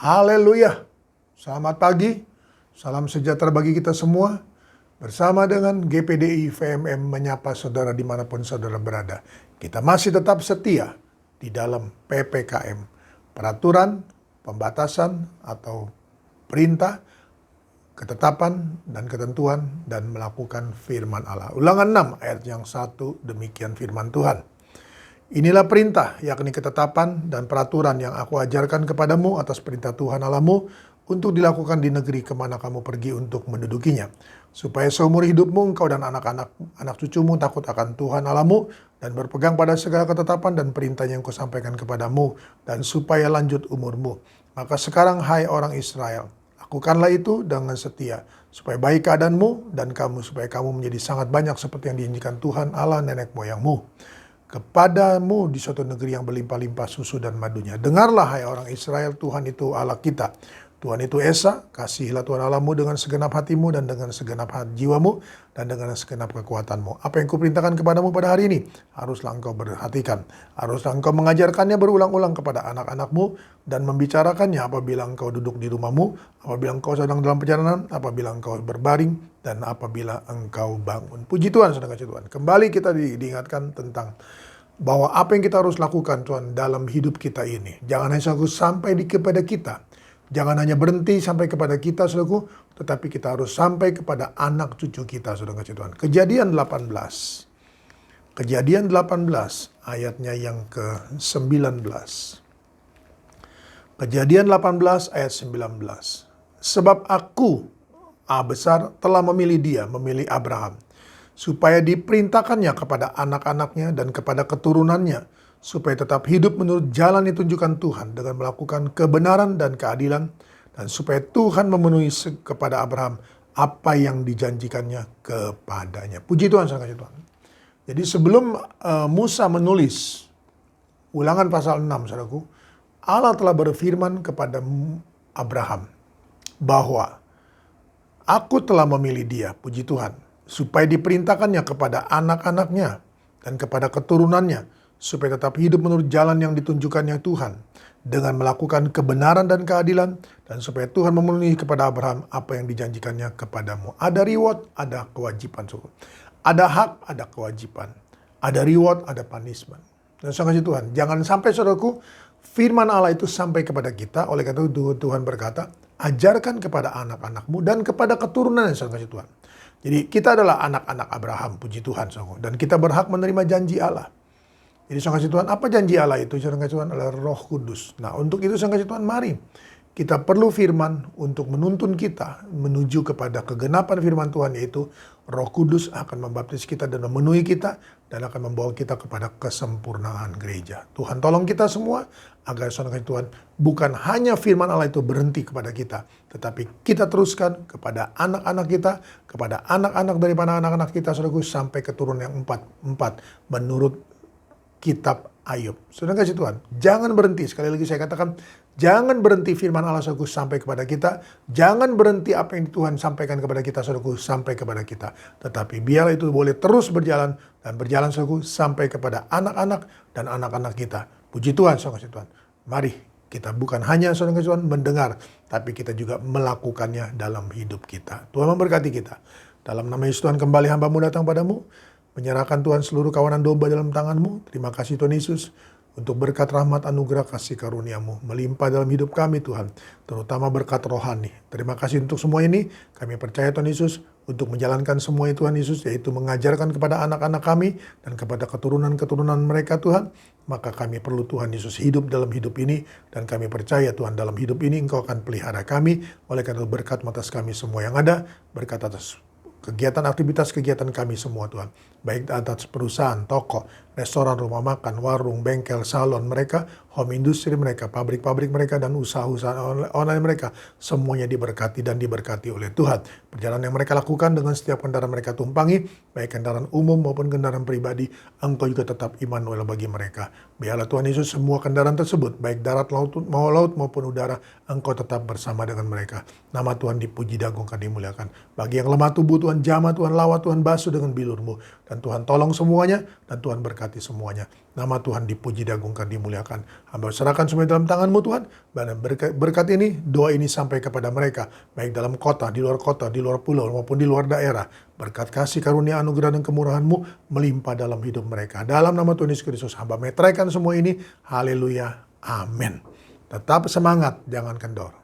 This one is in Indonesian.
Haleluya. Selamat pagi. Salam sejahtera bagi kita semua. Bersama dengan GPDI VMM menyapa saudara dimanapun saudara berada. Kita masih tetap setia di dalam PPKM. Peraturan, pembatasan, atau perintah, ketetapan, dan ketentuan, dan melakukan firman Allah. Ulangan 6 ayat yang 1, demikian firman Tuhan. Inilah perintah, yakni ketetapan dan peraturan yang aku ajarkan kepadamu atas perintah Tuhan Allahmu untuk dilakukan di negeri kemana kamu pergi untuk mendudukinya. Supaya seumur hidupmu engkau dan anak cucumu takut akan Tuhan Allahmu dan berpegang pada segala ketetapan dan perintah yang kusampaikan kepadamu dan supaya lanjut umurmu. Maka sekarang hai orang Israel, lakukanlah itu dengan setia supaya baik keadaanmu dan kamu supaya kamu menjadi sangat banyak seperti yang dijanjikan Tuhan Allah nenek moyangmu kepadamu di suatu negeri yang berlimpah-limpah susu dan madunya. Dengarlah hai orang Israel, Tuhan itu Allah kita. Tuhan itu Esa, kasihilah Tuhan Allahmu dengan segenap hatimu dan dengan segenap jiwamu dan dengan segenap kekuatanmu. Apa yang kuperintahkan kepadamu pada hari ini, haruslah engkau perhatikan. Haruslah engkau mengajarkannya berulang-ulang kepada anak-anakmu dan membicarakannya apabila engkau duduk di rumahmu, apabila engkau sedang dalam perjalanan, apabila engkau berbaring, dan apabila engkau bangun. Puji Tuhan, saudara kasih Tuhan. Kembali kita diingatkan tentang bahwa apa yang kita harus lakukan Tuhan dalam hidup kita ini. Jangan hanya sampai kepada kita. Jangan hanya berhenti sampai kepada kita, saudaraku, tetapi kita harus sampai kepada anak cucu kita, saudara kasih Tuhan. Kejadian 18. Kejadian 18 ayatnya yang ke-19. Kejadian 18 ayat 19. Sebab aku, A besar, telah memilih dia, memilih Abraham, supaya diperintahkannya kepada anak-anaknya dan kepada keturunannya, supaya tetap hidup menurut jalan yang ditunjukkan Tuhan dengan melakukan kebenaran dan keadilan, dan supaya Tuhan memenuhi kepada Abraham apa yang dijanjikannya kepadanya. Puji Tuhan, saudara kasih Tuhan. Jadi sebelum Musa menulis Ulangan pasal 6, saudaraku, Allah telah berfirman kepada Abraham bahwa aku telah memilih dia, puji Tuhan, supaya diperintahkannya kepada anak-anaknya dan kepada keturunannya, supaya tetap hidup menurut jalan yang ditunjukkannya Tuhan, dengan melakukan kebenaran dan keadilan, dan supaya Tuhan memenuhi kepada Abraham apa yang dijanjikannya kepadamu. Ada reward, ada kewajiban. Ada hak, ada kewajiban. Ada reward, ada punishment. Dan saya kasih Tuhan, jangan sampai saudaraku, firman Allah itu sampai kepada kita. Oleh karena itu Tuhan berkata, ajarkan kepada anak-anakmu dan kepada keturunan yang saya kasih Tuhan. Jadi kita adalah anak-anak Abraham, puji Tuhan, saudaraku. Dan kita berhak menerima janji Allah. Jadi saya kasih Tuhan, apa janji Allah itu? Saya kasih Tuhan adalah Roh Kudus. Nah, untuk itu saya kasih Tuhan, mari kita perlu firman untuk menuntun kita menuju kepada kegenapan firman Tuhan, yaitu Roh Kudus akan membaptis kita dan memenuhi kita dan akan membawa kita kepada kesempurnaan gereja. Tuhan tolong kita semua agar saudara kasih Tuhan, bukan hanya firman Allah itu berhenti kepada kita, tetapi kita teruskan kepada anak-anak kita, kepada anak-anak daripada anak-anak kita, saudaraku, sampai keturunan yang empat menurut Kitab Ayub. Saudara kasih Tuhan, jangan berhenti. Sekali lagi saya katakan, jangan berhenti firman Allah saudaraku sampai kepada kita. Jangan berhenti apa yang Tuhan sampaikan kepada kita saudaraku sampai kepada kita. Tetapi biarlah itu boleh terus berjalan dan berjalan saudaraku sampai kepada anak-anak dan anak-anak kita. Puji Tuhan, saudara kasih Tuhan. Mari kita bukan hanya saudara kasih Tuhan mendengar, tapi kita juga melakukannya dalam hidup kita. Tuhan memberkati kita. Dalam nama Yesus Tuhan, kembali hamba-Mu datang padamu, menyerahkan Tuhan seluruh kawanan domba dalam tangan-Mu. Terima kasih Tuhan Yesus untuk berkat rahmat anugerah kasih karunia-Mu melimpah dalam hidup kami Tuhan, terutama berkat rohani. Terima kasih untuk semua ini. Kami percaya Tuhan Yesus untuk menjalankan semua itu Tuhan Yesus, yaitu mengajarkan kepada anak-anak kami dan kepada keturunan-keturunan mereka Tuhan. Maka kami perlu Tuhan Yesus hidup dalam hidup ini, dan kami percaya Tuhan dalam hidup ini Engkau akan pelihara kami. Oleh karena itu berkat atas kami semua yang ada, berkat atas kegiatan aktivitas kegiatan kami semua Tuhan, baik atas perusahaan, toko, restoran, rumah makan, warung, bengkel, salon mereka, home industry mereka, pabrik-pabrik mereka, dan usaha-usaha online mereka, semuanya diberkati dan diberkati oleh Tuhan. Perjalanan yang mereka lakukan dengan setiap kendaraan mereka tumpangi, baik kendaraan umum maupun kendaraan pribadi, Engkau juga tetap Immanuel bagi mereka. Biarlah Tuhan Yesus semua kendaraan tersebut, baik darat, laut maupun udara, Engkau tetap bersama dengan mereka. Nama Tuhan dipuji, diagungkan, dimuliakan. Bagi yang lemah tubuh Tuhan, jamah Tuhan, lawat Tuhan, basuh dengan bilur-Mu. Dan Tuhan tolong semuanya, dan Tuhan berkati semuanya. Nama Tuhan dipuji, diagungkan, dimuliakan. Hamba serahkan semua dalam tangan-Mu Tuhan. Dan berkat ini, doa ini sampai kepada mereka. Baik dalam kota, di luar pulau, maupun di luar daerah. Berkat kasih karunia anugerah dan kemurahan-Mu melimpah dalam hidup mereka. Dalam nama Tuhan Yesus Kristus, hamba meteraikan semua ini. Haleluya. Amin. Tetap semangat, jangan kendor.